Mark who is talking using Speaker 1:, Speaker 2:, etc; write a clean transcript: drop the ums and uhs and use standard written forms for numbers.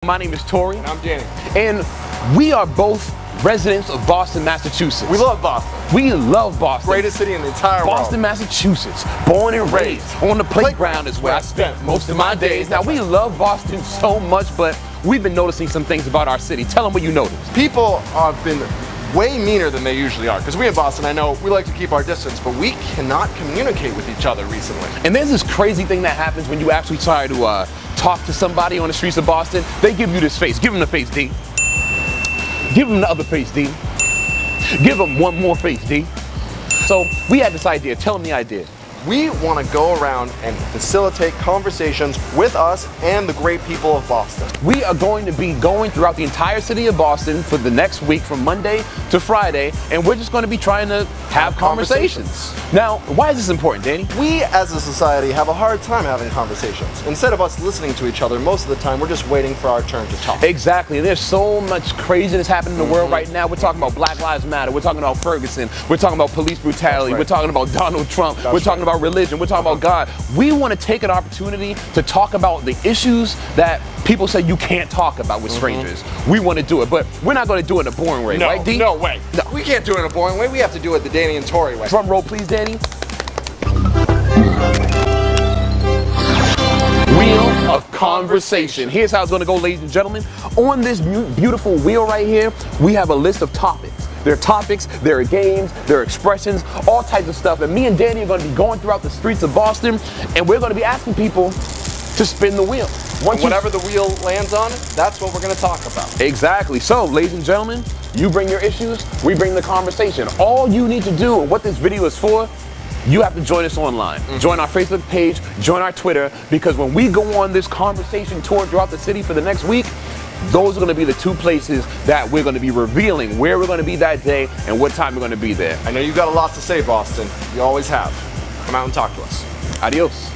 Speaker 1: My name is Tory.
Speaker 2: And I'm Danny.
Speaker 1: And we are both residents of Boston, Massachusetts.
Speaker 2: We love Boston.
Speaker 1: We love Boston.
Speaker 2: Greatest city in the entire world.
Speaker 1: Boston, Massachusetts. Born and raised. On the playground is where I spent most of my days. Now, we love Boston so much, but we've been noticing some things about our city. Tell them what you noticed.
Speaker 2: People have been way meaner than they usually are. Because we in Boston, I know, we like to keep our distance, but we cannot communicate with each other recently.
Speaker 1: And there's this crazy thing that happens when you actually try to talk to somebody on the streets of Boston. They give you this face. Give them the face, D. Give them the other face, D. Give them one more face, D. So we had this idea. Tell them the idea.
Speaker 2: We want to go around and facilitate conversations with us and the great people of Boston.
Speaker 1: We are going to be going throughout the entire city of Boston for the next week from Monday to Friday, and we're just going to be trying to have conversations. Now, why is this important, Danny?
Speaker 2: We as a society have a hard time having conversations. Instead of us listening to each other, most of the time we're just waiting for our turn to talk.
Speaker 1: Exactly, and there's so much craziness happening in the world right now. We're talking about Black Lives Matter, we're talking about Ferguson, we're talking about police brutality, we're talking about Donald Trump, we're talking about religion, we're talking about God. We want to take an opportunity to talk about the issues that people say you can't talk about with strangers. We want to do it, but we're not going to do it in a boring way, right, D?
Speaker 2: No way.
Speaker 1: No.
Speaker 2: We can't do it in a boring way. We have to do it the Danny and Tory way.
Speaker 1: Drum roll, please, Danny. Wheel of conversation. Here's how it's going to go, ladies and gentlemen. On this beautiful wheel right here, we have a list of topics. There are topics, there are games, there are expressions, all types of stuff. And me and Danny are going to be going throughout the streets of Boston, and we're going to be asking people to spin the wheel.
Speaker 2: Whatever the wheel lands on, that's what we're going to talk about.
Speaker 1: Exactly. So, ladies and gentlemen, you bring your issues, we bring the conversation. All you need to do, and what this video is for, you have to join us online. Join our Facebook page, join our Twitter, because when we go on this conversation tour throughout the city for the next week, those are going to be the two places that we're going to be revealing where we're going to be that day and what time we're going to be there.
Speaker 2: I know you've got a lot to say, Boston. You always have. Come out and talk to us.
Speaker 1: Adios.